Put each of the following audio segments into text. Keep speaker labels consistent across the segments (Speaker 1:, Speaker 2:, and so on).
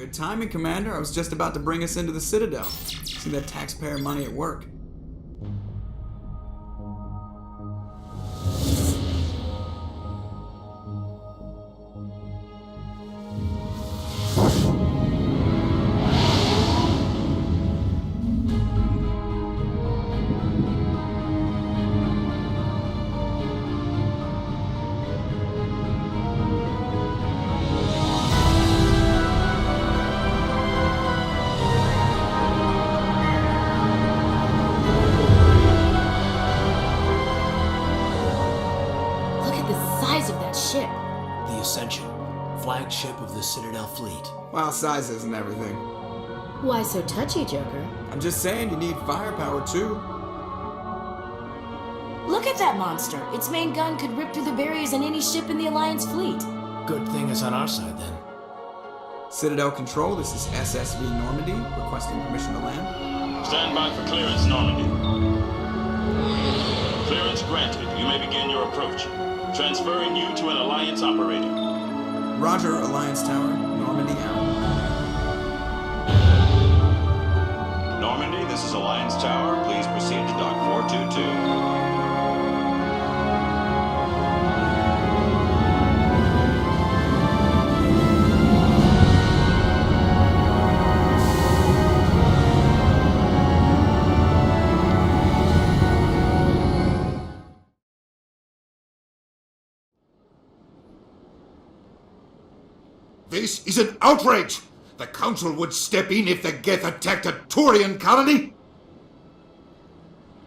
Speaker 1: Good timing, Commander. I was just about to bring us into the Citadel. See that taxpayer money at work.
Speaker 2: Flagship of the Citadel fleet.
Speaker 1: Well, size isn't everything.
Speaker 3: Why so touchy, Joker?
Speaker 1: I'm just saying you need firepower too.
Speaker 3: Look at that monster! Its main gun could rip through the barriers in any ship in the Alliance fleet.
Speaker 2: Good thing it's on our side then.
Speaker 1: Citadel Control, this is SSV Normandy, requesting permission to land.
Speaker 4: Stand by for clearance, Normandy. Clearance granted. You may begin your approach. Transferring you to an Alliance operator.
Speaker 1: Roger, Alliance Tower, Normandy out.
Speaker 4: Normandy, this is Alliance Tower. Please proceed to Dock 422.
Speaker 5: This is an outrage! The Council would step in if the Geth attacked a Turian colony?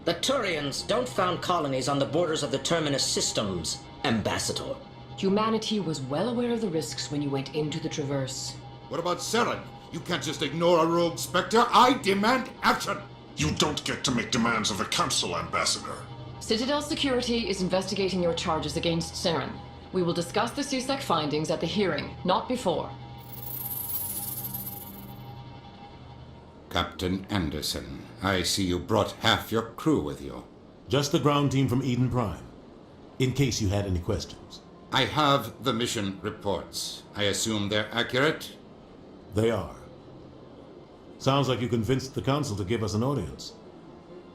Speaker 6: The Turians don't found colonies on the borders of the Terminus systems, Ambassador.
Speaker 7: Humanity was well aware of the risks when you went into the Traverse.
Speaker 5: What about Saren? You can't just ignore a rogue Spectre. I demand action!
Speaker 8: You don't get to make demands of the Council, Ambassador.
Speaker 7: Citadel Security is investigating your charges against Saren. We will discuss the CSEC findings at the hearing, not before.
Speaker 5: Captain Anderson, I see you brought half your crew with you.
Speaker 9: Just the ground team from Eden Prime, in case you had any questions.
Speaker 5: I have the mission reports. I assume they're accurate?
Speaker 9: They are. Sounds like you convinced the Council to give us an audience.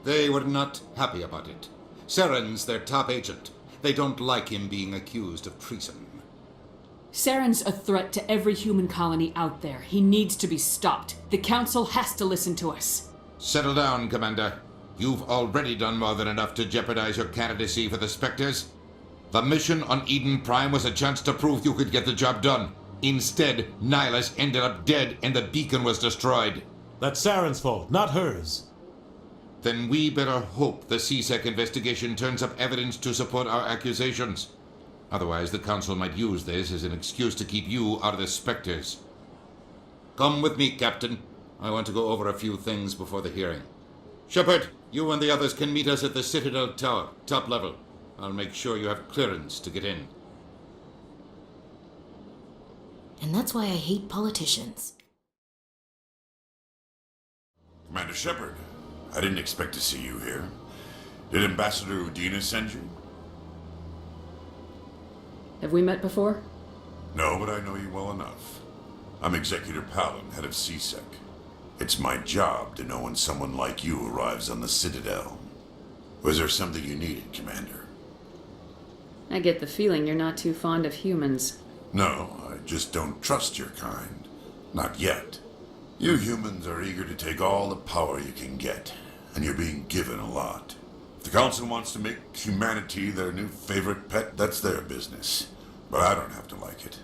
Speaker 5: They were not happy about it. Saren's their top agent. They don't like him being accused of treason.
Speaker 10: Saren's a threat to every human colony out there. He needs to be stopped. The Council has to listen to us.
Speaker 5: Settle down, Commander. You've already done more than enough to jeopardize your candidacy for the Spectres. The mission on Eden Prime was a chance to prove you could get the job done. Instead, Nihilus ended up dead and the beacon was destroyed.
Speaker 9: That's Saren's fault, not hers.
Speaker 5: Then we better hope the CSEC investigation turns up evidence to support our accusations. Otherwise, the Council might use this as an excuse to keep you out of the Spectres. Come with me, Captain. I want to go over a few things before the hearing. Shepard, you and the others can meet us at the Citadel Tower, top level. I'll make sure you have clearance to get in.
Speaker 3: And that's why I hate politicians.
Speaker 8: Commander Shepard, I didn't expect to see you here. Did Ambassador Udina send you?
Speaker 10: Have we met before?
Speaker 8: No, but I know you well enough. I'm Executor Palin, head of CSEC. It's my job to know when someone like you arrives on the Citadel. Was there something you needed, Commander?
Speaker 10: I get the feeling you're not too fond of humans.
Speaker 8: No, I just don't trust your kind. Not yet. You humans are eager to take all the power you can get, and you're being given a lot. If the Council wants to make humanity their new favorite pet, that's their business. But I don't have to like it.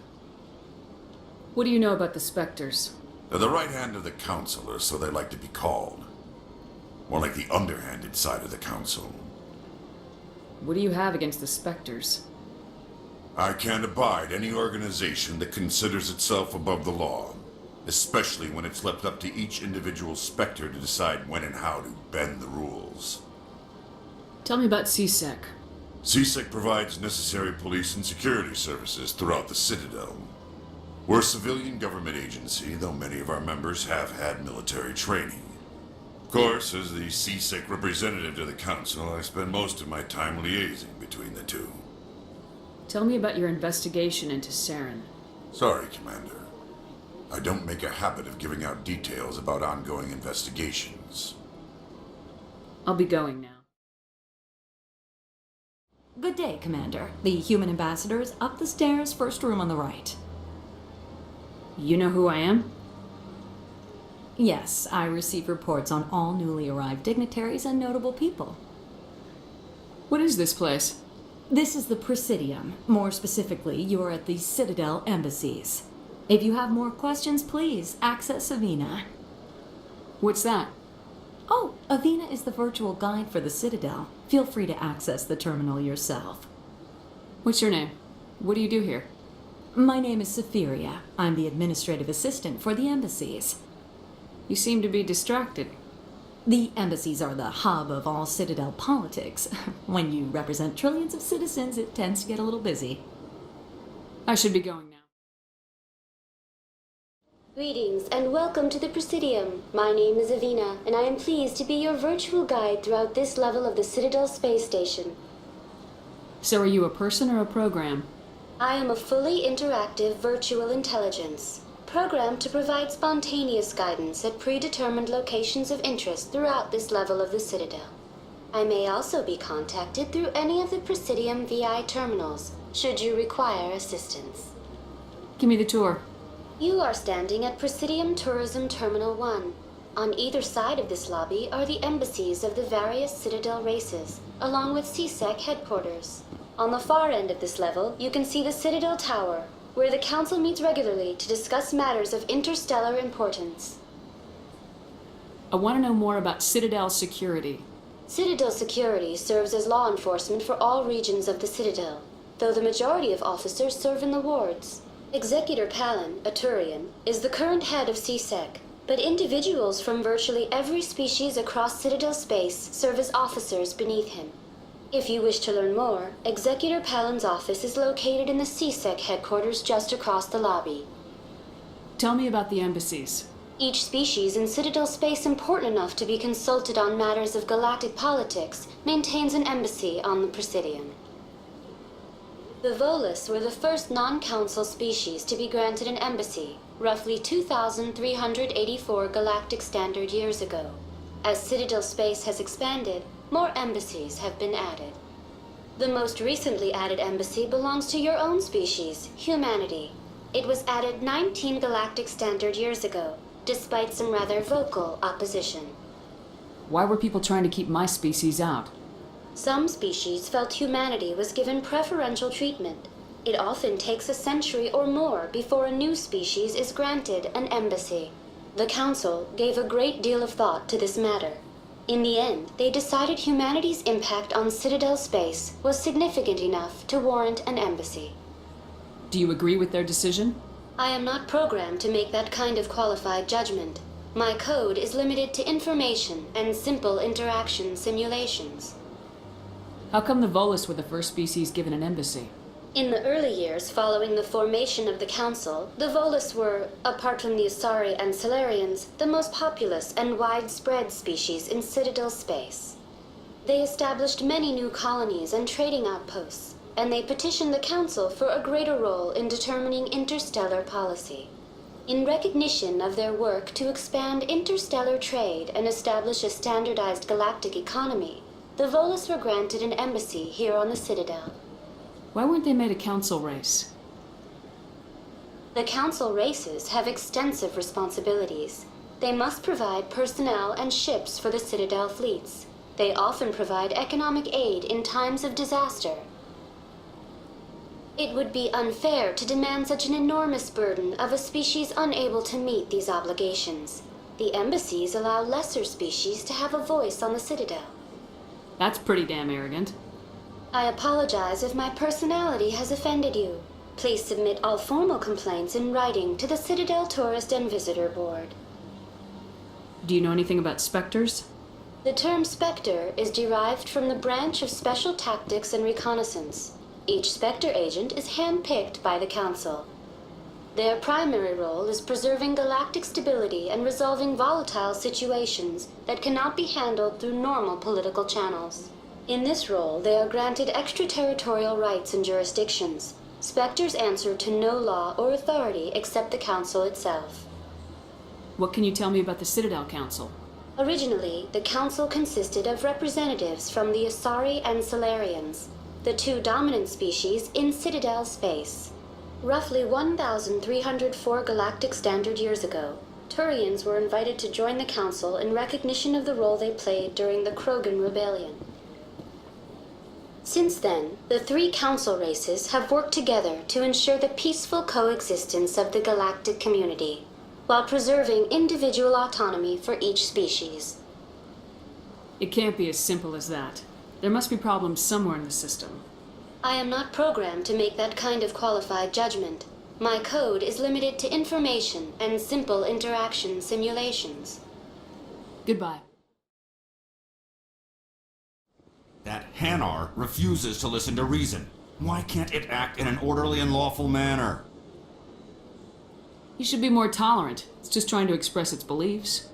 Speaker 10: What do you know about the Spectres?
Speaker 8: They're the right hand of the Council, or so they like to be called. More like the underhanded side of the Council.
Speaker 10: What do you have against the Spectres?
Speaker 8: I can't abide any organization that considers itself above the law. Especially when it's left up to each individual Spectre to decide when and how to bend the rules.
Speaker 10: Tell me about CSEC.
Speaker 8: CSEC provides necessary police and security services throughout the Citadel. We're a civilian government agency, though many of our members have had military training. Of course, as the CSEC representative to the Council, I spend most of my time liaising between the two.
Speaker 10: Tell me about your investigation into Saren.
Speaker 8: Sorry, Commander. I don't make a habit of giving out details about ongoing investigations.
Speaker 10: I'll be going now.
Speaker 11: Good day, Commander. The human ambassador is up the stairs, first room on the right.
Speaker 10: You know who I am?
Speaker 11: Yes, I receive reports on all newly arrived dignitaries and notable people.
Speaker 10: What is this place?
Speaker 11: This is the Presidium. More specifically, you are at the Citadel embassies. If you have more questions, please access Avina.
Speaker 10: What's that?
Speaker 11: Oh, Avina is the virtual guide for the Citadel. Feel free to access the terminal yourself.
Speaker 10: What's your name? What do you do here?
Speaker 11: My name is Saphiria. I'm the administrative assistant for the embassies.
Speaker 10: You seem to be distracted.
Speaker 11: The embassies are the hub of all Citadel politics. When you represent trillions of citizens, it tends to get a little busy.
Speaker 10: I should be going now.
Speaker 3: Greetings and welcome to the Presidium. My name is Avina, and I am pleased to be your virtual guide throughout this level of the Citadel space station.
Speaker 10: So are you a person or a program?
Speaker 3: I am a fully interactive virtual intelligence, programmed to provide spontaneous guidance at predetermined locations of interest throughout this level of the Citadel. I may also be contacted through any of the Presidium VI terminals, should you require assistance.
Speaker 10: Give me the tour.
Speaker 3: You are standing at Presidium Tourism Terminal 1. On either side of this lobby are the embassies of the various Citadel races, along with CSEC headquarters. On the far end of this level, you can see the Citadel Tower, where the Council meets regularly to discuss matters of interstellar importance.
Speaker 10: I want to know more about Citadel security.
Speaker 3: Citadel security serves as law enforcement for all regions of the Citadel, though the majority of officers serve in the wards. Executor Palin, a Turian, is the current head of CSEC, but individuals from virtually every species across Citadel space serve as officers beneath him. If you wish to learn more, Executor Palin's office is located in the CSEC headquarters just across the lobby.
Speaker 10: Tell me about the embassies.
Speaker 3: Each species in Citadel space important enough to be consulted on matters of galactic politics maintains an embassy on the Presidium. The Volus were the first non-council species to be granted an embassy, roughly 2,384 galactic standard years ago. As Citadel space has expanded, more embassies have been added. The most recently added embassy belongs to your own species, humanity. It was added 19 galactic standard years ago, despite some rather vocal opposition.
Speaker 10: Why were people trying to keep my species out?
Speaker 3: Some species felt humanity was given preferential treatment. It often takes a century or more before a new species is granted an embassy. The Council gave a great deal of thought to this matter. In the end, they decided humanity's impact on Citadel space was significant enough to warrant an embassy.
Speaker 10: Do you agree with their decision?
Speaker 3: I am not programmed to make that kind of qualified judgment. My code is limited to information and simple interaction simulations.
Speaker 10: How come the Volus were the first species given an embassy?
Speaker 3: In the early years following the formation of the Council, the Volus were, apart from the Asari and Solarians, the most populous and widespread species in Citadel space. They established many new colonies and trading outposts, and they petitioned the Council for a greater role in determining interstellar policy. In recognition of their work to expand interstellar trade and establish a standardized galactic economy, the Volus were granted an embassy here on the Citadel.
Speaker 10: Why weren't they made a council race?
Speaker 3: The Council races have extensive responsibilities. They must provide personnel and ships for the Citadel fleets. They often provide economic aid in times of disaster. It would be unfair to demand such an enormous burden of a species unable to meet these obligations. The embassies allow lesser species to have a voice on the Citadel.
Speaker 10: That's pretty damn arrogant.
Speaker 3: I apologize if my personality has offended you. Please submit all formal complaints in writing to the Citadel Tourist and Visitor Board.
Speaker 10: Do you know anything about specters?
Speaker 3: The term Spectre is derived from the branch of Special Tactics and Reconnaissance. Each Spectre agent is hand-picked by the Council. Their primary role is preserving galactic stability and resolving volatile situations that cannot be handled through normal political channels. In this role, they are granted extraterritorial rights and jurisdictions. Spectres answer to no law or authority except the Council itself.
Speaker 10: What can you tell me about the Citadel Council?
Speaker 3: Originally, the Council consisted of representatives from the Asari and Solarians, the two dominant species in Citadel space. Roughly 1,304 galactic standard years ago, Turians were invited to join the Council in recognition of the role they played during the Krogan Rebellion. Since then, the three Council races have worked together to ensure the peaceful coexistence of the galactic community, while preserving individual autonomy for each species.
Speaker 10: It can't be as simple as that. There must be problems somewhere in the system.
Speaker 3: I am not programmed to make that kind of qualified judgment. My code is limited to information and simple interaction simulations.
Speaker 10: Goodbye.
Speaker 12: That Hanar refuses to listen to reason. Why can't it act in an orderly and lawful manner?
Speaker 10: You should be more tolerant. It's just trying to express its beliefs.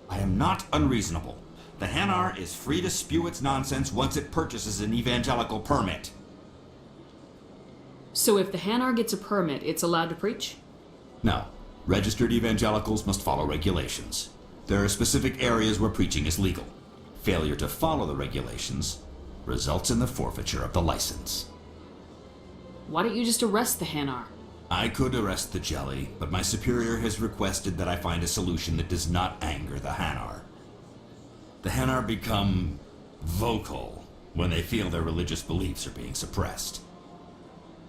Speaker 12: I am not unreasonable. The Hanar is free to spew its nonsense once it purchases an evangelical permit.
Speaker 10: So if the Hanar gets a permit, it's allowed to preach?
Speaker 12: No. Registered evangelicals must follow regulations. There are specific areas where preaching is legal. Failure to follow the regulations results in the forfeiture of the license.
Speaker 10: Why don't you just arrest the Hanar?
Speaker 12: I could arrest the jelly, but my superior has requested that I find a solution that does not anger the Hanar. The Hanar become vocal when they feel their religious beliefs are being suppressed.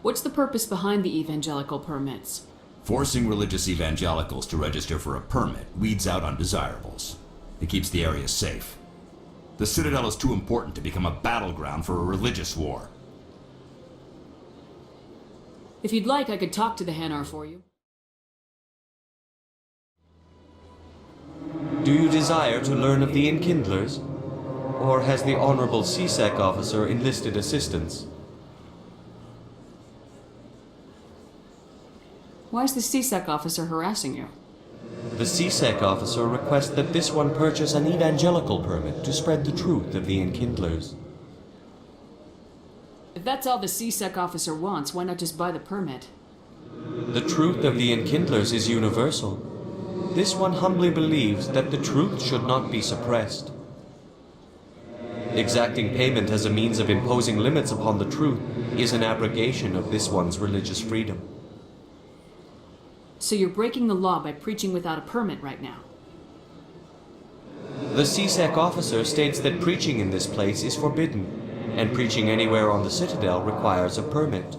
Speaker 10: What's the purpose behind the evangelical permits?
Speaker 12: Forcing religious evangelicals to register for a permit weeds out undesirables. It keeps the area safe. The Citadel is too important to become a battleground for a religious war.
Speaker 10: If you'd like, I could talk to the Hanar for you.
Speaker 13: Do you desire to learn of the Enkindlers? Or has the Honorable CSEC officer enlisted assistance?
Speaker 10: Why is the CSEC officer harassing you?
Speaker 13: The CSEC officer requests that this one purchase an evangelical permit to spread the truth of the Enkindlers.
Speaker 10: If that's all the CSEC officer wants, why not just buy the permit?
Speaker 13: The truth of the Enkindlers is universal. This one humbly believes that the truth should not be suppressed. Exacting payment as a means of imposing limits upon the truth is an abrogation of this one's religious freedom.
Speaker 10: So you're breaking the law by preaching without a permit right now?
Speaker 13: The CSEC officer states that preaching in this place is forbidden, and preaching anywhere on the Citadel requires a permit.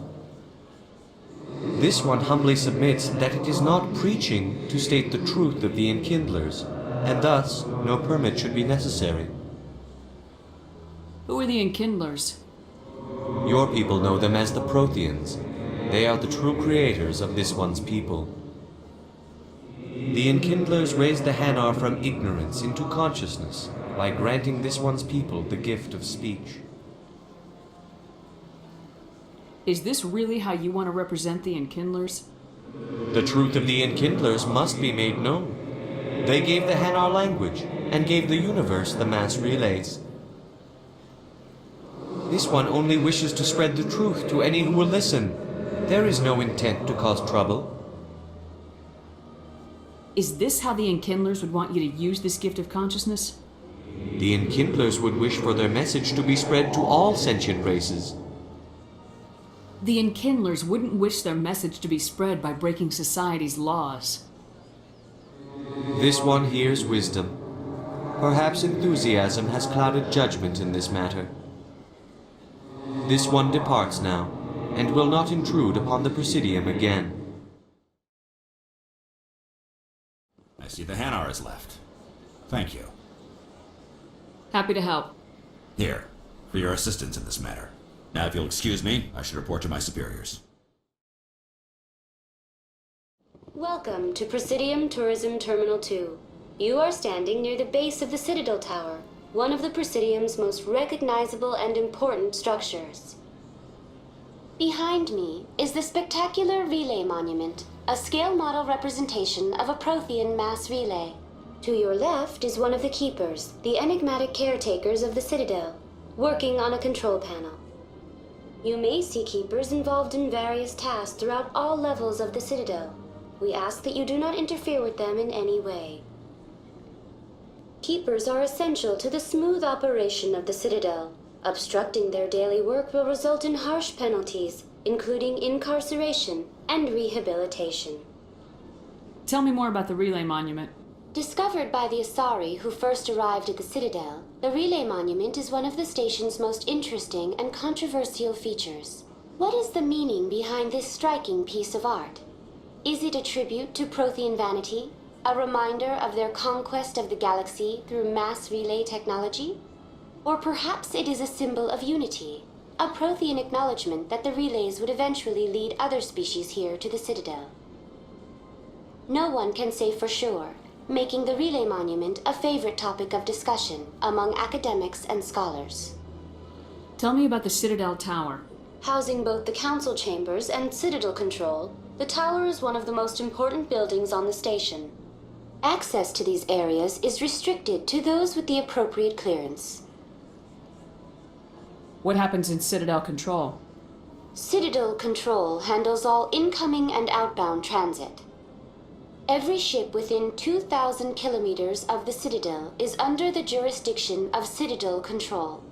Speaker 13: This one humbly submits that it is not preaching to state the truth of the Enkindlers, and thus no permit should be necessary.
Speaker 10: Who are the Enkindlers?
Speaker 13: Your people know them as the Protheans. They are the true creators of this one's people. The Enkindlers raised the Hanar from ignorance into consciousness by granting this one's people the gift of speech.
Speaker 10: Is this really how you want to represent the Enkindlers?
Speaker 13: The truth of the Enkindlers must be made known. They gave the Hanar language, and gave the universe the mass relays. This one only wishes to spread the truth to any who will listen. There is no intent to cause trouble.
Speaker 10: Is this how the Enkindlers would want you to use this gift of consciousness?
Speaker 13: The Enkindlers would wish for their message to be spread to all sentient races.
Speaker 10: The Enkindlers wouldn't wish their message to be spread by breaking society's laws.
Speaker 13: This one hears wisdom. Perhaps enthusiasm has clouded judgment in this matter. This one departs now, and will not intrude upon the Presidium again.
Speaker 12: I see the Hanar is left. Thank you.
Speaker 10: Happy to help.
Speaker 12: Here, for your assistance in this matter. Now, if you'll excuse me, I should report to my superiors.
Speaker 3: Welcome to Presidium Tourism Terminal 2. You are standing near the base of the Citadel Tower, one of the Presidium's most recognizable and important structures. Behind me is the spectacular Relay Monument, a scale model representation of a Prothean mass relay. To your left is one of the Keepers, the enigmatic caretakers of the Citadel, working on a control panel. You may see keepers involved in various tasks throughout all levels of the Citadel. We ask that you do not interfere with them in any way. Keepers are essential to the smooth operation of the Citadel. Obstructing their daily work will result in harsh penalties, including incarceration and rehabilitation.
Speaker 10: Tell me more about the relay monument.
Speaker 3: Discovered by the Asari who first arrived at the Citadel, the relay monument is one of the station's most interesting and controversial features. What is the meaning behind this striking piece of art? Is it a tribute to Prothean vanity, a reminder of their conquest of the galaxy through mass relay technology? Or perhaps it is a symbol of unity, a Prothean acknowledgement that the relays would eventually lead other species here to the Citadel. No one can say for sure, making the relay monument a favorite topic of discussion among academics and scholars.
Speaker 10: Tell me about the Citadel Tower.
Speaker 3: Housing both the council chambers and Citadel control, the tower is one of the most important buildings on the station. Access to these areas is restricted to those with the appropriate clearance.
Speaker 10: What happens in Citadel control?
Speaker 3: Citadel control handles all incoming and outbound transit. Every ship within 2,000 kilometers of the Citadel is under the jurisdiction of Citadel control.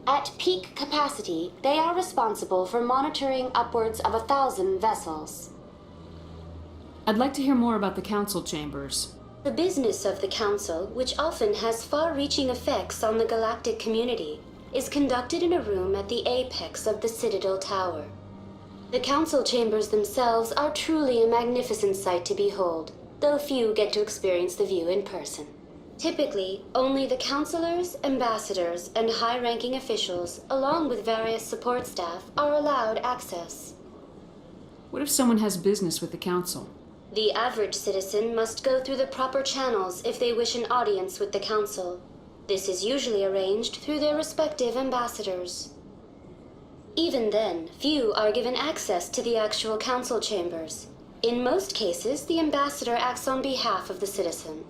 Speaker 3: At peak capacity, they are responsible for monitoring upwards of 1,000 vessels.
Speaker 10: I'd like to hear more about the council chambers.
Speaker 3: The business of the council, which often has far-reaching effects on the galactic community, is conducted in a room at the apex of the Citadel Tower. The council chambers themselves are truly a magnificent sight to behold, though few get to experience the view in person. Typically, only the councilors, ambassadors, and high-ranking officials, along with various support staff, are allowed access.
Speaker 10: What if someone has business with the council?
Speaker 3: The average citizen must go through the proper channels if they wish an audience with the council. This is usually arranged through their respective ambassadors. Even then, few are given access to the actual council chambers. In most cases, the ambassador acts on behalf of the citizen.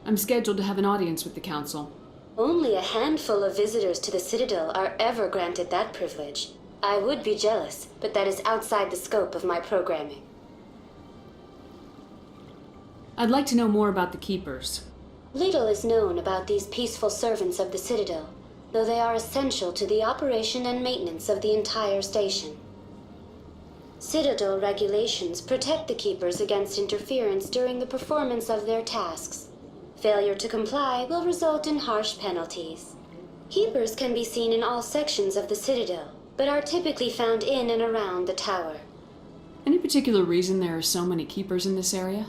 Speaker 10: I'm scheduled to have an audience with the council.
Speaker 3: Only a handful of visitors to the Citadel are ever granted that privilege. I would be jealous, but that is outside the scope of my programming.
Speaker 10: I'd like to know more about the Keepers.
Speaker 3: Little is known about these peaceful servants of the Citadel, though they are essential to the operation and maintenance of the entire station. Citadel regulations protect the Keepers against interference during the performance of their tasks. Failure to comply will result in harsh penalties. Keepers can be seen in all sections of the Citadel, but are typically found in and around the tower.
Speaker 10: Any particular reason there are so many Keepers in this area?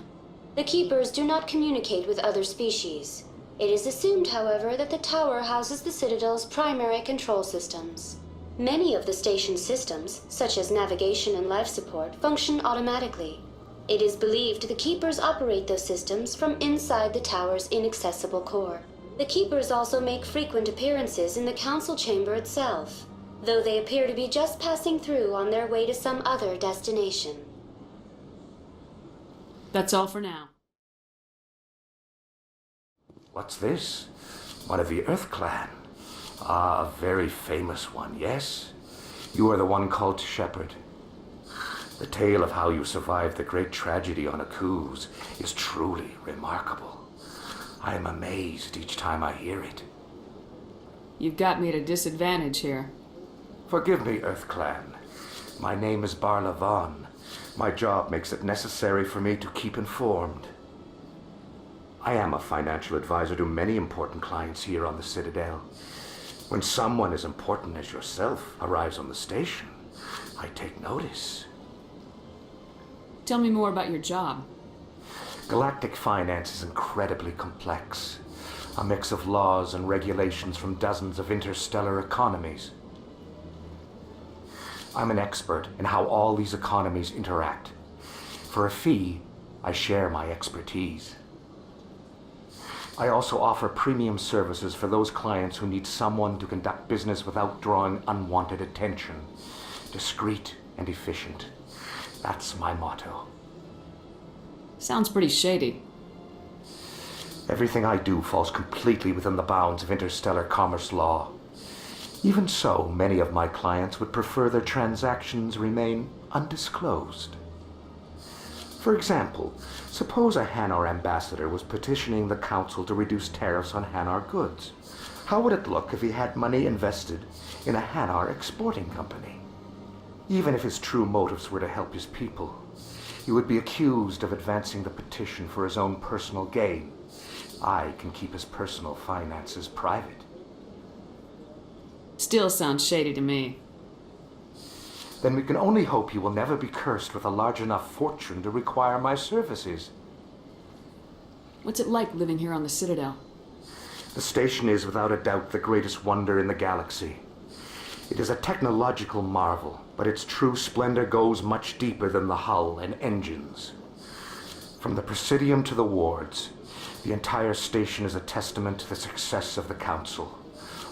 Speaker 3: The Keepers do not communicate with other species. It is assumed, however, that the tower houses the Citadel's primary control systems. Many of the station's systems, such as navigation and life support, function automatically. It is believed the Keepers operate those systems from inside the tower's inaccessible core. The Keepers also make frequent appearances in the council chamber itself, though they appear to be just passing through on their way to some other destination.
Speaker 10: That's all for now.
Speaker 14: What's this? One of the Earth Clan. Ah, a very famous one, yes? You are the one called Shepherd. The tale of how you survived the great tragedy on Akuz is truly remarkable. I am amazed each time I hear it.
Speaker 10: You've got me at a disadvantage here.
Speaker 14: Forgive me, Earth Clan. My name is Barla Vaughn. My job makes it necessary for me to keep informed. I am a financial advisor to many important clients here on the Citadel. When someone as important as yourself arrives on the station, I take notice.
Speaker 10: Tell me more about your job.
Speaker 14: Galactic finance is incredibly complex. A mix of laws and regulations from dozens of interstellar economies. I'm an expert in how all these economies interact. For a fee, I share my expertise. I also offer premium services for those clients who need someone to conduct business without drawing unwanted attention. Discreet and efficient. That's my motto.
Speaker 10: Sounds pretty shady.
Speaker 14: Everything I do falls completely within the bounds of interstellar commerce law. Even so, many of my clients would prefer their transactions remain undisclosed. For example, suppose a Hanar ambassador was petitioning the Council to reduce tariffs on Hanar goods. How would it look if he had money invested in a Hanar exporting company? Even if his true motives were to help his people, he would be accused of advancing the petition for his own personal gain. I can keep his personal finances private.
Speaker 10: Still sounds shady to me.
Speaker 14: Then we can only hope he will never be cursed with a large enough fortune to require my services.
Speaker 10: What's it like living here on the Citadel?
Speaker 14: The station is without a doubt the greatest wonder in the galaxy. It is a technological marvel, but its true splendor goes much deeper than the hull and engines. From the Presidium to the wards, the entire station is a testament to the success of the Council.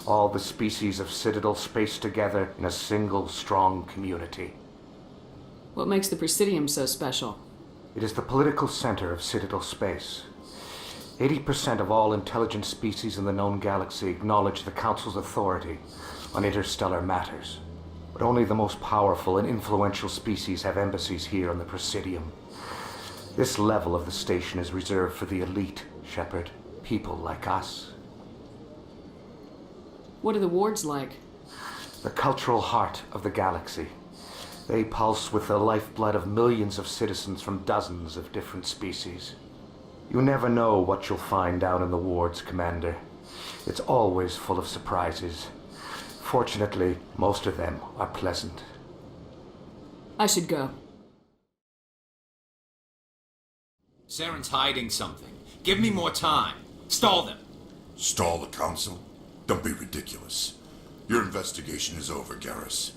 Speaker 14: All the species of Citadel spaced together in a single strong community.
Speaker 10: What makes the Presidium so special?
Speaker 14: It is the political center of Citadel space. 80% of all intelligent species in the known galaxy acknowledge the Council's authority on interstellar matters. But only the most powerful and influential species have embassies here on the Presidium. This level of the station is reserved for the elite, Shepard, people like us.
Speaker 10: What are the wards like?
Speaker 14: The cultural heart of the galaxy. They pulse with the lifeblood of millions of citizens from dozens of different species. You never know what you'll find down in the wards, Commander. It's always full of surprises. Fortunately, most of them are pleasant.
Speaker 10: I should go.
Speaker 2: Saren's hiding something. Give me more time. Stall them.
Speaker 8: Stall the Council? Don't be ridiculous. Your investigation is over, Garrus.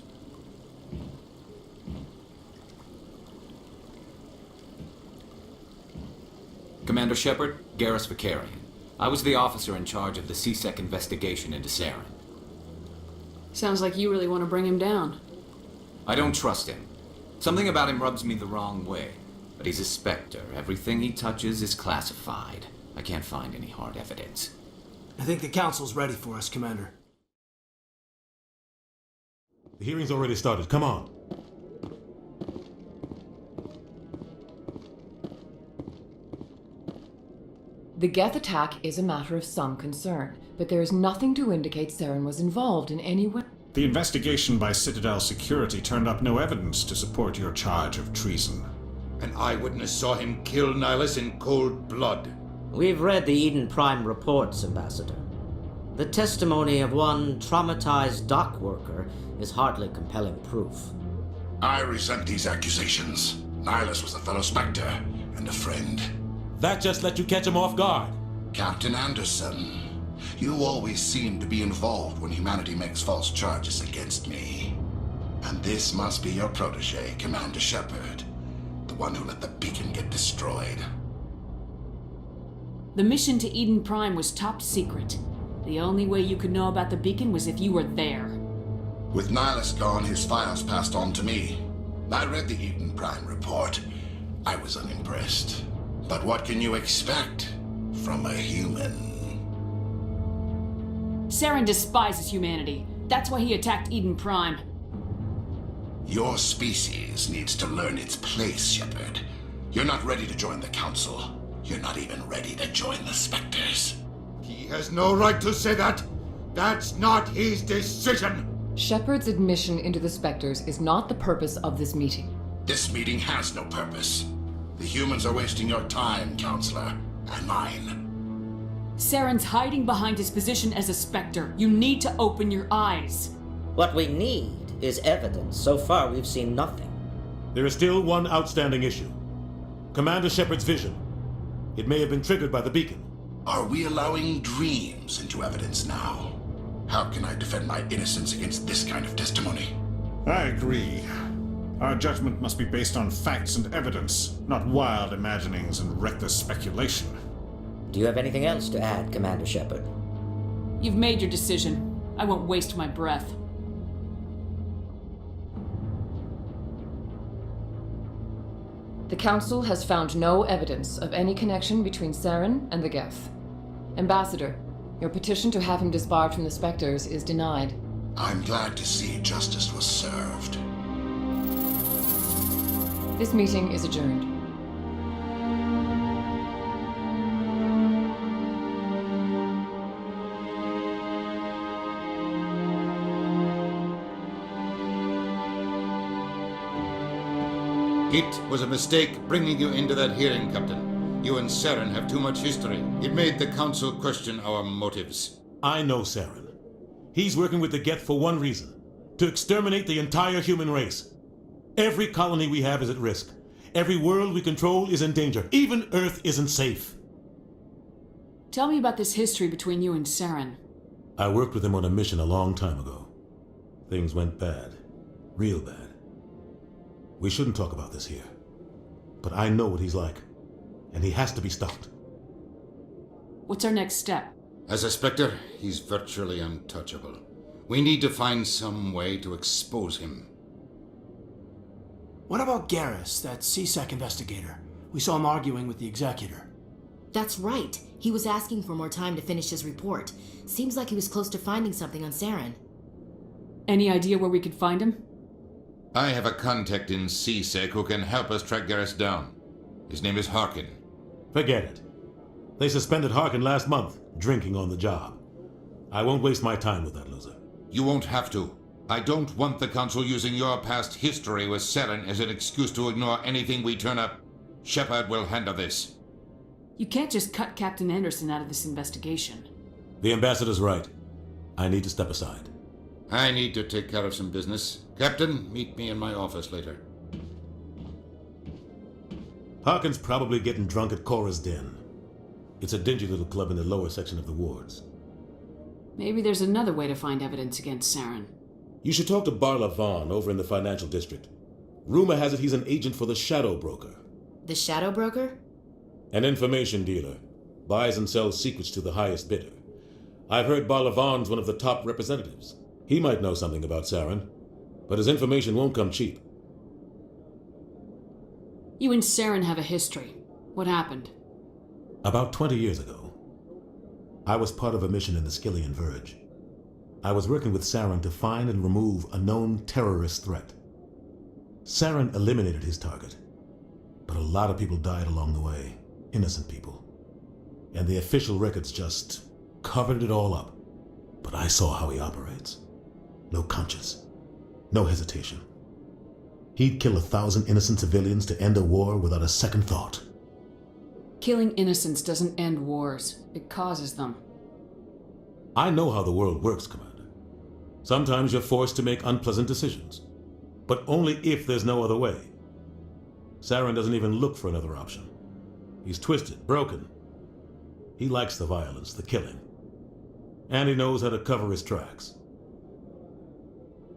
Speaker 2: Commander Shepard, Garrus Vicarian. I was the officer in charge of the CSEC investigation into Saren.
Speaker 10: Sounds like you really want to bring him down.
Speaker 2: I don't trust him. Something about him rubs me the wrong way. But he's a Spectre. Everything he touches is classified. I can't find any hard evidence.
Speaker 15: I think the Council's ready for us, Commander.
Speaker 9: The hearing's already started. Come on.
Speaker 7: The Geth attack is a matter of some concern, but there is nothing to indicate Saren was involved in any way.
Speaker 16: The investigation by Citadel security turned up no evidence to support your charge of treason.
Speaker 5: An eyewitness saw him kill Nihilus in cold blood.
Speaker 6: We've read the Eden Prime reports, Ambassador. The testimony of one traumatized dock worker is hardly compelling proof.
Speaker 17: I resent these accusations. Nihilus was a fellow Spectre and a friend.
Speaker 9: That just let you catch him off guard.
Speaker 17: Captain Anderson, you always seem to be involved when humanity makes false charges against me. And this must be your protege, Commander Shepard, the one who let the beacon get destroyed.
Speaker 10: The mission to Eden Prime was top secret. The only way you could know about the beacon was if you were there.
Speaker 17: With Nihilus gone, his files passed on to me. I read the Eden Prime report. I was unimpressed. But what can you expect from a human?
Speaker 10: Saren despises humanity. That's why he attacked Eden Prime.
Speaker 17: Your species needs to learn its place, Shepard. You're not ready to join the Council. You're not even ready to join the Spectres.
Speaker 5: He has no right to say that. That's not his decision.
Speaker 7: Shepard's admission into the Spectres is not the purpose of this meeting.
Speaker 17: This meeting has no purpose. The humans are wasting your time, Counselor, and mine.
Speaker 10: Saren's hiding behind his position as a Spectre. You need to open your eyes.
Speaker 6: What we need is evidence. So far, we've seen nothing.
Speaker 9: There is still one outstanding issue. Commander Shepard's vision. It may have been triggered by the beacon.
Speaker 17: Are we allowing dreams into evidence now? How can I defend my innocence against this kind of testimony?
Speaker 16: I agree. Our judgment must be based on facts and evidence, not wild imaginings and reckless speculation.
Speaker 6: Do you have anything else to add, Commander Shepard?
Speaker 10: You've made your decision. I won't waste my breath.
Speaker 7: The Council has found no evidence of any connection between Saren and the Geth. Ambassador, your petition to have him disbarred from the Spectres is denied.
Speaker 17: I'm glad to see justice was served.
Speaker 7: This meeting is adjourned.
Speaker 5: It was a mistake bringing you into that hearing, Captain. You and Saren have too much history. It made the Council question our motives.
Speaker 9: I know Saren. He's working with the Geth for one reason: to exterminate the entire human race. Every colony we have is at risk. Every world we control is in danger. Even Earth isn't safe.
Speaker 10: Tell me about this history between you and Saren.
Speaker 9: I worked with him on a mission a long time ago. Things went bad. Real bad. We shouldn't talk about this here. But I know what he's like. And he has to be stopped.
Speaker 10: What's our next step?
Speaker 5: As a Spectre, he's virtually untouchable. We need to find some way to expose him.
Speaker 15: What about Garrus, that CSEC investigator? We saw him arguing with the Executor.
Speaker 18: That's right. He was asking for more time to finish his report. Seems like he was close to finding something on Saren.
Speaker 10: Any idea where we could find him?
Speaker 5: I have a contact in CSEC who can help us track Garrus down. His name is Harkin.
Speaker 9: Forget it. They suspended Harkin last month, drinking on the job. I won't waste my time with that loser.
Speaker 5: You won't have to. I don't want the Council using your past history with Saren as an excuse to ignore anything we turn up. Shepard will handle this.
Speaker 10: You can't just cut Captain Anderson out of this investigation.
Speaker 9: The ambassador's right. I need to step aside.
Speaker 5: I need to take care of some business. Captain, meet me in my office later.
Speaker 9: Harkin's probably getting drunk at Cora's Den. It's a dingy little club in the lower section of the wards.
Speaker 10: Maybe there's another way to find evidence against Saren.
Speaker 9: You should talk to Barla Vaughn over in the financial district. Rumor has it he's an agent for the Shadow Broker.
Speaker 18: The Shadow Broker?
Speaker 9: An information dealer. Buys and sells secrets to the highest bidder. I've heard Barla Vaughn's one of the top representatives. He might know something about Saren, but his information won't come cheap.
Speaker 10: You and Saren have a history. What happened?
Speaker 9: About 20 years ago, I was part of a mission in the Skillian Verge. I was working with Saren to find and remove a known terrorist threat. Saren eliminated his target, but a lot of people died along the way, innocent people. And the official records just covered it all up. But I saw how he operates. No conscience, no hesitation. He'd kill 1,000 innocent civilians to end a war without a second thought.
Speaker 10: Killing innocents doesn't end wars. It causes them.
Speaker 9: I know how the world works, Commander. Sometimes you're forced to make unpleasant decisions, but only if there's no other way. Saren doesn't even look for another option. He's twisted, broken. He likes the violence, the killing. And he knows how to cover his tracks.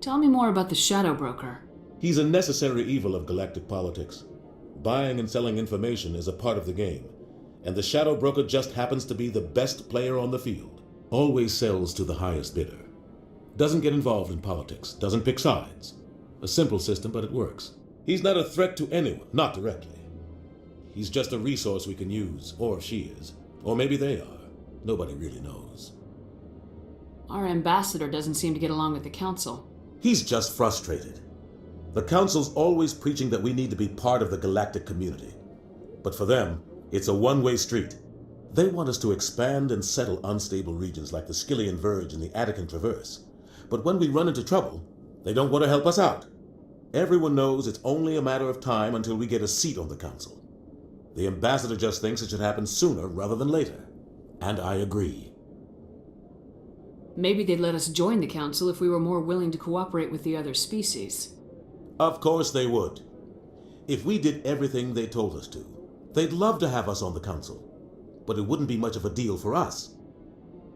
Speaker 10: Tell me more about the Shadow Broker.
Speaker 9: He's a necessary evil of galactic politics. Buying and selling information is a part of the game, and the Shadow Broker just happens to be the best player on the field. Always sells to the highest bidder. Doesn't get involved in politics, doesn't pick sides. A simple system, but it works. He's not a threat to anyone, not directly. He's just a resource we can use, or she is. Or maybe they are. Nobody really knows.
Speaker 10: Our ambassador doesn't seem to get along with the Council.
Speaker 9: He's just frustrated. The Council's always preaching that we need to be part of the galactic community. But for them, it's a one-way street. They want us to expand and settle unstable regions like the Skillian Verge and the Attican Traverse. But when we run into trouble, they don't want to help us out. Everyone knows it's only a matter of time until we get a seat on the Council. The ambassador just thinks it should happen sooner rather than later. And I agree.
Speaker 10: Maybe they'd let us join the Council if we were more willing to cooperate with the other species.
Speaker 9: Of course they would. If we did everything they told us to, they'd love to have us on the Council. But it wouldn't be much of a deal for us.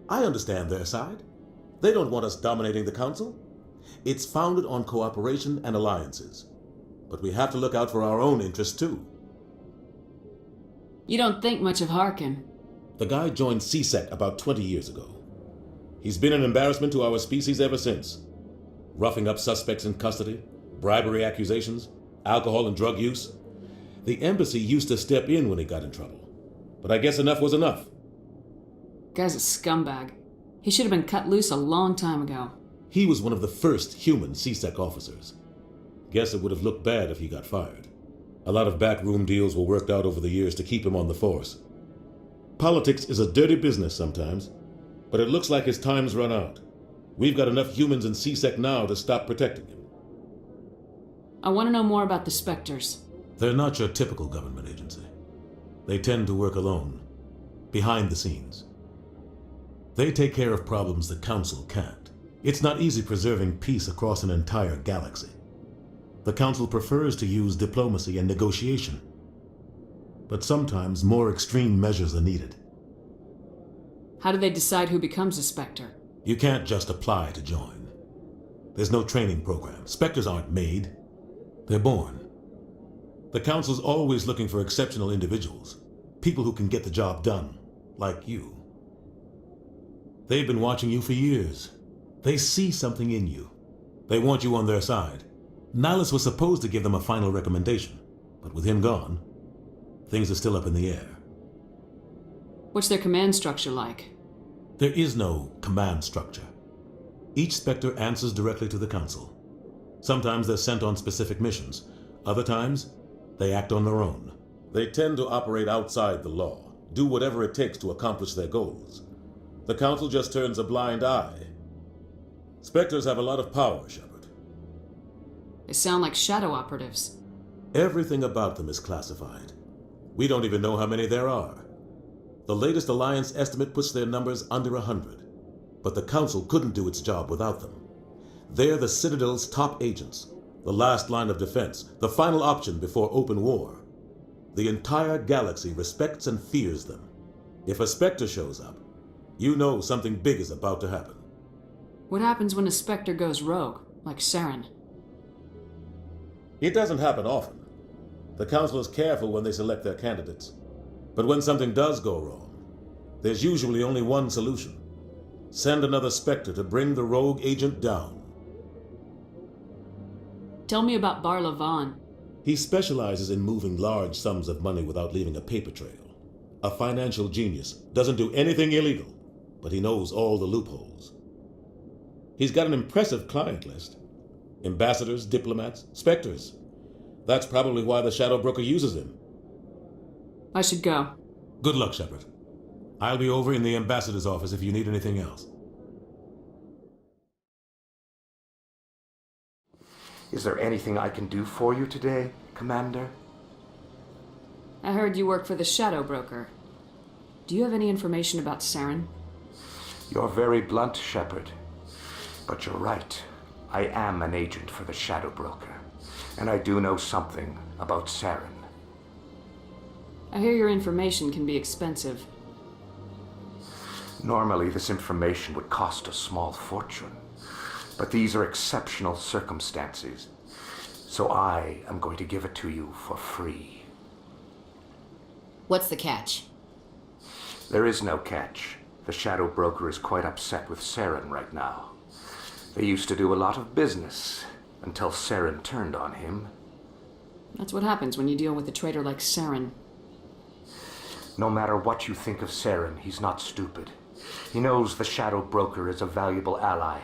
Speaker 9: I understand their side. They don't want us dominating the Council. It's founded on cooperation and alliances. But we have to look out for our own interests too.
Speaker 10: You don't think much of Harkin.
Speaker 9: The guy joined CSEC about 20 years ago. He's been an embarrassment to our species ever since. Roughing up suspects in custody, bribery accusations, alcohol and drug use. The embassy used to step in when he got in trouble. But I guess enough was enough.
Speaker 10: Guy's a scumbag. He should have been cut loose a long time ago.
Speaker 9: He was one of the first human C-Sec officers. Guess it would have looked bad if he got fired. A lot of backroom deals were worked out over the years to keep him on the force. Politics is a dirty business sometimes, but it looks like his time's run out. We've got enough humans in C-Sec now to stop protecting him.
Speaker 10: I want to know more about the Spectres.
Speaker 9: They're not your typical government agency. They tend to work alone, behind the scenes. They take care of problems the Council can't. It's not easy preserving peace across an entire galaxy. The Council prefers to use diplomacy and negotiation, but sometimes more extreme measures are needed.
Speaker 10: How do they decide who becomes a Spectre?
Speaker 9: You can't just apply to join. There's no training program. Spectres aren't made. They're born. The Council's always looking for exceptional individuals, people who can get the job done, like you. They've been watching you for years. They see something in you. They want you on their side. Nihilus was supposed to give them a final recommendation, but with him gone, things are still up in the air.
Speaker 10: What's their command structure like?
Speaker 9: There is no command structure. Each Spectre answers directly to the Council. Sometimes they're sent on specific missions. Other times, they act on their own. They tend to operate outside the law, do whatever it takes to accomplish their goals. The Council just turns a blind eye. Spectres have a lot of power, Shepard.
Speaker 10: They sound like shadow operatives.
Speaker 9: Everything about them is classified. We don't even know how many there are. The latest Alliance estimate puts their numbers under 100, but the Council couldn't do its job without them. They're the Citadel's top agents, the last line of defense, the final option before open war. The entire galaxy respects and fears them. If a Spectre shows up, you know something big is about to happen.
Speaker 10: What happens when a Spectre goes rogue, like Saren?
Speaker 9: It doesn't happen often. The Council is careful when they select their candidates. But when something does go wrong, there's usually only one solution. Send another Spectre to bring the rogue agent down.
Speaker 10: Tell me about Bar Lavan.
Speaker 9: He specializes in moving large sums of money without leaving a paper trail. A financial genius, doesn't do anything illegal, but he knows all the loopholes. He's got an impressive client list. Ambassadors, diplomats, Spectres. That's probably why the Shadow Broker uses him.
Speaker 10: I should go.
Speaker 9: Good luck, Shepard. I'll be over in the ambassador's office if you need anything else.
Speaker 14: Is there anything I can do for you today, Commander?
Speaker 10: I heard you work for the Shadow Broker. Do you have any information about Saren?
Speaker 14: You're very blunt, Shepard. But you're right. I am an agent for the Shadow Broker, and I do know something about Saren.
Speaker 10: I hear your information can be expensive.
Speaker 14: Normally, this information would cost a small fortune, but these are exceptional circumstances, so I am going to give it to you for free.
Speaker 18: What's the catch?
Speaker 14: There is no catch. The Shadow Broker is quite upset with Saren right now. They used to do a lot of business until Saren turned on him.
Speaker 10: That's what happens when you deal with a traitor like Saren.
Speaker 14: No matter what you think of Saren, he's not stupid. He knows the Shadow Broker is a valuable ally.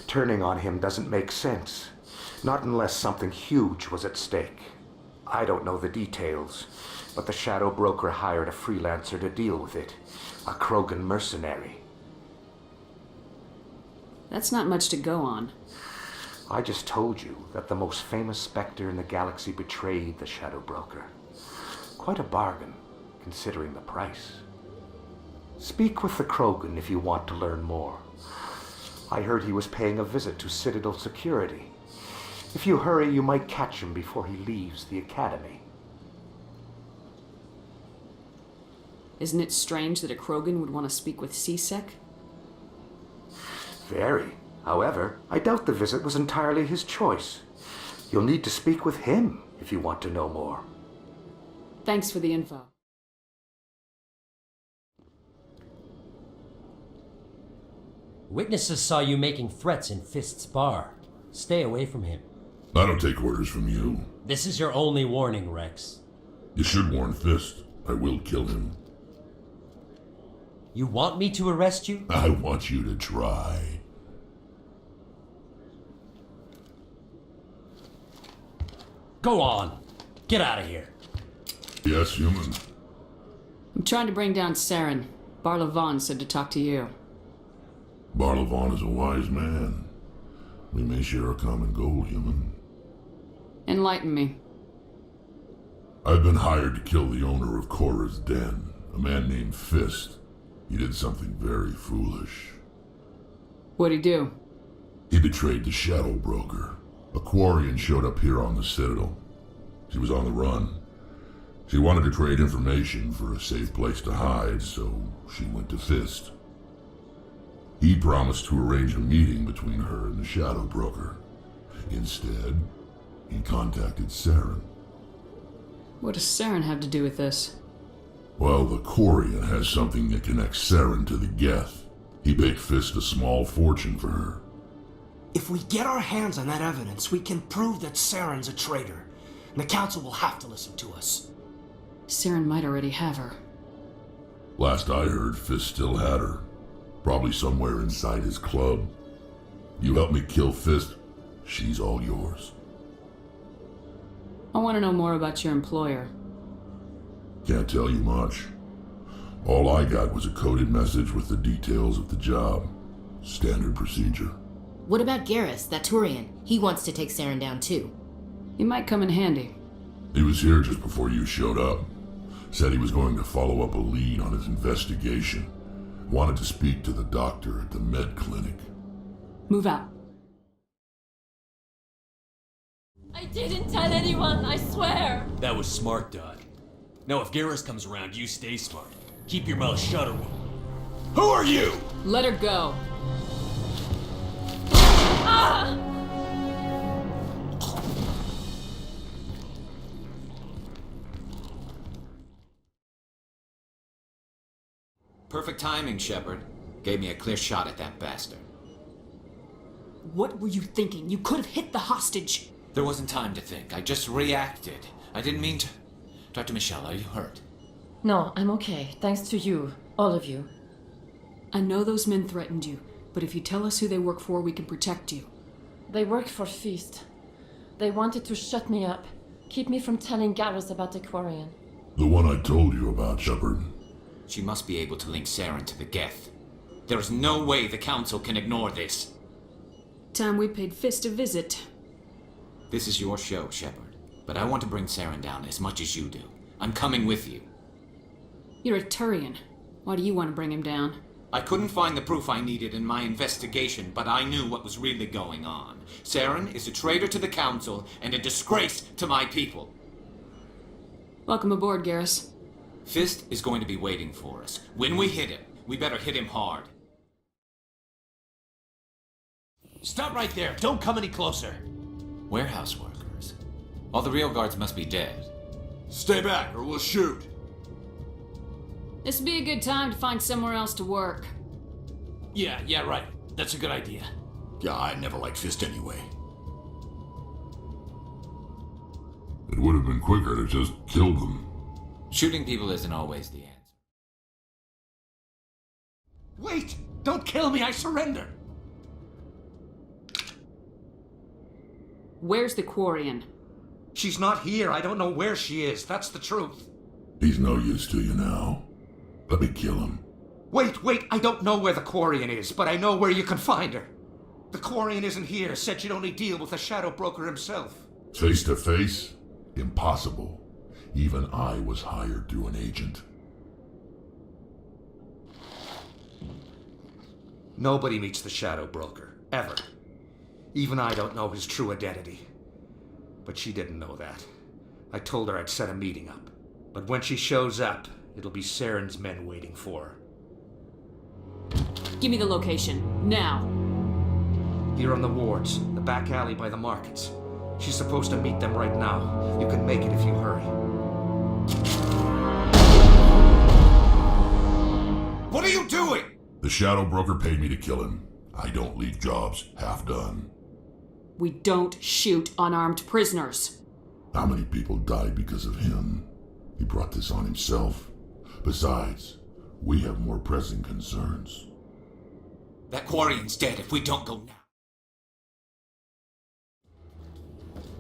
Speaker 14: Turning on him doesn't make sense, not unless something huge was at stake. I don't know the details, but the Shadow Broker hired a freelancer to deal with it, a Krogan mercenary.
Speaker 10: That's not much to go on.
Speaker 14: I just told you that the most famous Spectre in the galaxy betrayed the Shadow Broker. Quite a bargain, considering the price. Speak with the Krogan if you want to learn more. I heard he was paying a visit to Citadel security. If you hurry, you might catch him before he leaves the Academy.
Speaker 10: Isn't it strange that a Krogan would want to speak with C-Sec?
Speaker 14: Very. However, I doubt the visit was entirely his choice. You'll need to speak with him if you want to know more.
Speaker 10: Thanks for the info.
Speaker 19: Witnesses saw you making threats in Fist's bar. Stay away from him.
Speaker 8: I don't take orders from you.
Speaker 19: This is your only warning, Rex.
Speaker 8: You should warn Fist. I will kill him.
Speaker 19: You want me to arrest you?
Speaker 8: I want you to try.
Speaker 19: Go on. Get out of here.
Speaker 8: Yes, human.
Speaker 10: I'm trying to bring down Saren. Barlavon said to talk to you.
Speaker 8: Barlavon is a wise man. We may share a common goal, human.
Speaker 10: Enlighten me.
Speaker 8: I've been hired to kill the owner of Cora's Den, a man named Fist. He did something very foolish.
Speaker 10: What'd he do?
Speaker 8: He betrayed the Shadow Broker. A Quarian showed up here on the Citadel. She was on the run. She wanted to trade information for a safe place to hide, so she went to Fist. He promised to arrange a meeting between her and the Shadow Broker. Instead, he contacted Saren.
Speaker 10: What does Saren have to do with this?
Speaker 8: Well, the Quarian has something that connects Saren to the Geth. He paid Fist a small fortune for her.
Speaker 15: If we get our hands on that evidence, we can prove that Saren's a traitor. And the Council will have to listen to us.
Speaker 10: Saren might already have her.
Speaker 8: Last I heard, Fist still had her. Probably somewhere inside his club. You help me kill Fist, she's all yours.
Speaker 10: I want to know more about your employer.
Speaker 8: Can't tell you much. All I got was a coded message with the details of the job. Standard procedure.
Speaker 18: What about Garrus, that Turian? He wants to take Saren down too.
Speaker 10: He might come in handy.
Speaker 8: He was here just before you showed up. Said he was going to follow up a lead on his investigation. Wanted to speak to the doctor at the med clinic.
Speaker 10: Move out.
Speaker 20: I didn't tell anyone, I swear!
Speaker 19: That was smart, Doug. Now if Garrus comes around, you stay smart. Keep your mouth shut or we'll... Who are you?
Speaker 10: Let her go.
Speaker 20: Ah!
Speaker 2: Perfect timing, Shepard. Gave me a clear shot at that bastard.
Speaker 10: What were you thinking? You could have hit the hostage.
Speaker 2: There wasn't time to think. I just reacted. I didn't mean to... Dr. Michelle, are you hurt?
Speaker 7: No, I'm okay. Thanks to you. All of you.
Speaker 10: I know those men threatened you, but if you tell us who they work for, we can protect you.
Speaker 7: They work for Feast. They wanted to shut me up. Keep me from telling Garrus about the Quarian.
Speaker 8: The one I told you about, Shepard.
Speaker 2: She must be able to link Saren to the Geth. There is no way the Council can ignore this.
Speaker 10: Time we paid Fist a visit.
Speaker 2: This is your show, Shepard. But I want to bring Saren down as much as you do. I'm coming with you.
Speaker 10: You're a Turian. Why do you want to bring him down?
Speaker 2: I couldn't find the proof I needed in my investigation, but I knew what was really going on. Saren is a traitor to the Council and a disgrace to my people.
Speaker 10: Welcome aboard, Garrus.
Speaker 2: Fist is going to be waiting for us. When we hit him, we better hit him hard.
Speaker 19: Stop right there. Don't come any closer.
Speaker 2: Warehouse workers. All the real guards must be dead.
Speaker 21: Stay back or we'll shoot.
Speaker 10: This would be a good time to find somewhere else to work.
Speaker 19: Yeah, right. That's a good idea.
Speaker 21: Yeah, I never liked Fist anyway.
Speaker 8: It would have been quicker to just kill them.
Speaker 2: Shooting people isn't always the answer.
Speaker 19: Wait! Don't kill me, I surrender!
Speaker 10: Where's the Quarian?
Speaker 14: She's not here. I don't know where she is. That's the truth.
Speaker 8: He's no use to you now. Let me kill him.
Speaker 14: Wait. I don't know where the Quarian is, but I know where you can find her. The Quarian isn't here. Said she'd only deal with the Shadow Broker himself.
Speaker 8: Face to face? Impossible. Even I was hired through an agent.
Speaker 14: Nobody meets the Shadow Broker. Ever. Even I don't know his true identity. But she didn't know that. I told her I'd set a meeting up. But when she shows up, it'll be Saren's men waiting for her.
Speaker 10: Give me the location. Now.
Speaker 14: Here on the wards, the back alley by the markets. She's supposed to meet them right now. You can make it if you hurry.
Speaker 21: What are you doing?
Speaker 8: The Shadow Broker paid me to kill him. I don't leave jobs half done.
Speaker 10: We don't shoot unarmed prisoners.
Speaker 8: How many people died because of him? He brought this on himself. Besides, we have more pressing concerns.
Speaker 2: That Quarian's dead if we don't go now.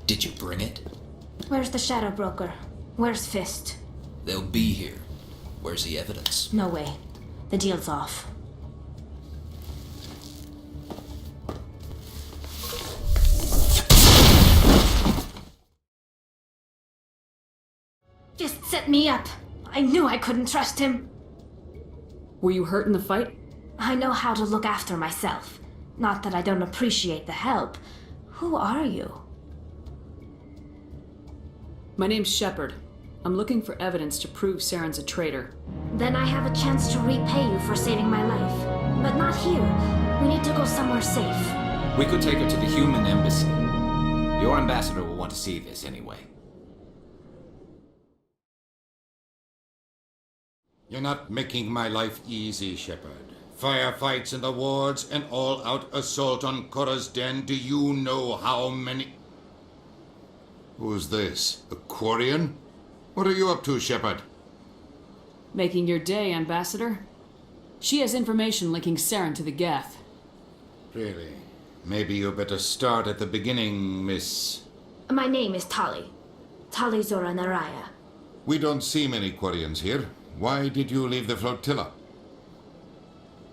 Speaker 2: Did you bring it?
Speaker 1: Where's the Shadow Broker? Where's Fist?
Speaker 22: They'll be here. Where's the evidence?
Speaker 1: No way. The deal's off. Fist set me up. I knew I couldn't trust him.
Speaker 10: Were you hurt in the fight?
Speaker 1: I know how to look after myself. Not that I don't appreciate the help. Who are you?
Speaker 10: My name's Shepard. I'm looking for evidence to prove Saren's a traitor.
Speaker 1: Then I have a chance to repay you for saving my life. But not here. We need to go somewhere safe.
Speaker 2: We could take her to the human embassy. Your ambassador will want to see this anyway.
Speaker 5: You're not making my life easy, Shepard. Firefights in the wards, an all-out assault on Korra's den. Do you know how many... Who's this? A Quarian? What are you up to, Shepard?
Speaker 10: Making your day, Ambassador. She has information linking Saren to the Geth.
Speaker 5: Really? Maybe you better start at the beginning, Miss...
Speaker 1: My name is Tali. Tali Zora Naraya.
Speaker 5: We don't see many Quarians here. Why did you leave the flotilla?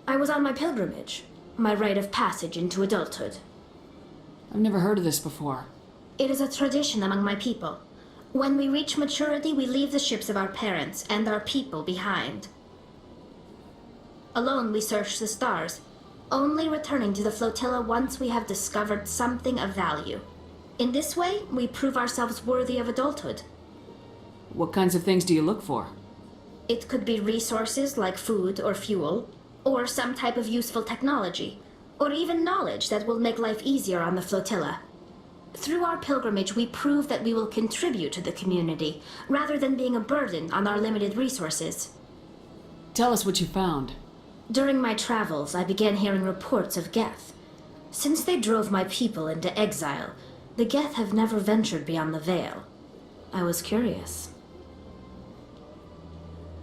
Speaker 1: I was on my pilgrimage. My rite of passage into adulthood.
Speaker 10: I've never heard of this before.
Speaker 1: It is a tradition among my people. When we reach maturity, we leave the ships of our parents and our people behind. Alone, we search the stars, only returning to the flotilla once we have discovered something of value. In this way, we prove ourselves worthy of adulthood.
Speaker 10: What kinds of things do you look for?
Speaker 1: It could be resources like food or fuel, or some type of useful technology, or even knowledge that will make life easier on the flotilla. Through our pilgrimage, we prove that we will contribute to the community, rather than being a burden on our limited resources.
Speaker 10: Tell us what you found.
Speaker 1: During my travels, I began hearing reports of Geth. Since they drove my people into exile, the Geth have never ventured beyond the Veil. I was curious.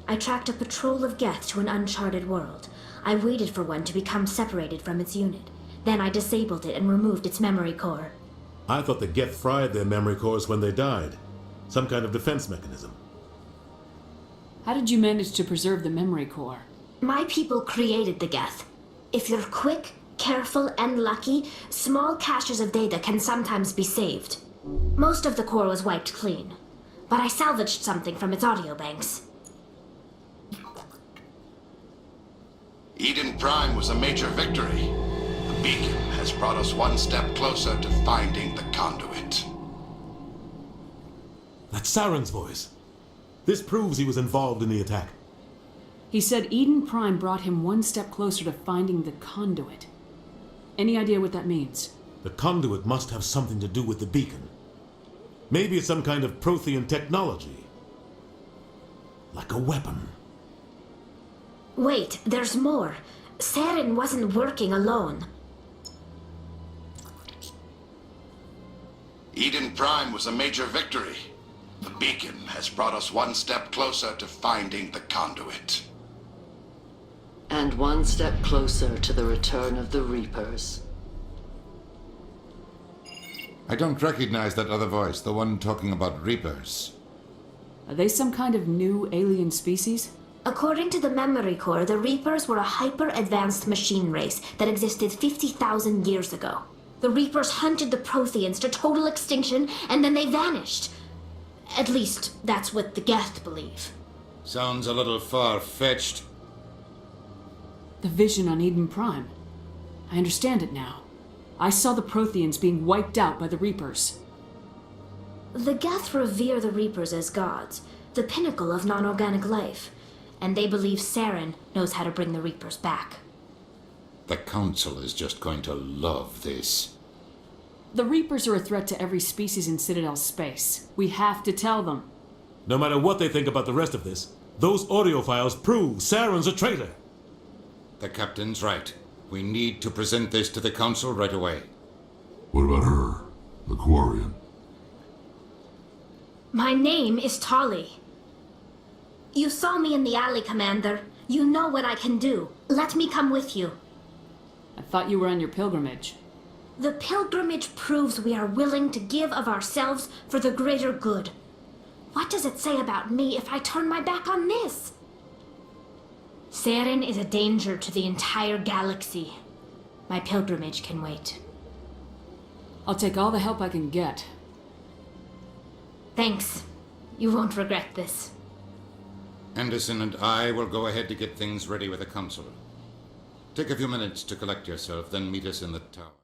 Speaker 1: I tracked a patrol of Geth to an uncharted world. I waited for one to become separated from its unit. Then I disabled it and removed its memory core.
Speaker 9: I thought the Geth fried their memory cores when they died. Some kind of defense mechanism.
Speaker 10: How did you manage to preserve the memory core?
Speaker 1: My people created the Geth. If you're quick, careful, and lucky, small caches of data can sometimes be saved. Most of the core was wiped clean, but I salvaged something from its audio banks.
Speaker 17: Eden Prime was a major victory. The beacon has brought us one step closer to finding the conduit.
Speaker 9: That's Saren's voice. This proves he was involved in the attack.
Speaker 10: He said Eden Prime brought him one step closer to finding the conduit. Any idea what that means?
Speaker 9: The conduit must have something to do with the beacon. Maybe it's some kind of Prothean technology. Like a weapon.
Speaker 1: Wait, there's more. Saren wasn't working alone.
Speaker 17: Eden Prime was a major victory. The beacon has brought us one step closer to finding the conduit.
Speaker 23: And one step closer to the return of the Reapers.
Speaker 5: I don't recognize that other voice, the one talking about Reapers.
Speaker 10: Are they some kind of new alien species?
Speaker 1: According to the memory core, the Reapers were a hyper-advanced machine race that existed 50,000 years ago. The Reapers hunted the Protheans to total extinction, and then they vanished. At least, that's what the Geth believe.
Speaker 5: Sounds a little far-fetched.
Speaker 10: The vision on Eden Prime. I understand it now. I saw the Protheans being wiped out by the Reapers.
Speaker 1: The Geth revere the Reapers as gods, the pinnacle of non-organic life. And they believe Saren knows how to bring the Reapers back.
Speaker 5: The Council is just going to love this.
Speaker 10: The Reapers are a threat to every species in Citadel space. We have to tell them.
Speaker 9: No matter what they think about the rest of this, those audio files prove Saren's a traitor.
Speaker 5: The Captain's right. We need to present this to the Council right away.
Speaker 8: What about her, the Quarian?
Speaker 1: My name is Tali. You saw me in the alley, Commander. You know what I can do. Let me come with you.
Speaker 10: I thought you were on your pilgrimage.
Speaker 1: The pilgrimage proves we are willing to give of ourselves for the greater good. What does it say about me if I turn my back on this? Saren is a danger to the entire galaxy. My pilgrimage can wait.
Speaker 10: I'll take all the help I can get.
Speaker 1: Thanks. You won't regret this.
Speaker 5: Anderson and I will go ahead to get things ready with the council. Take a few minutes to collect yourself, then meet us in the tower.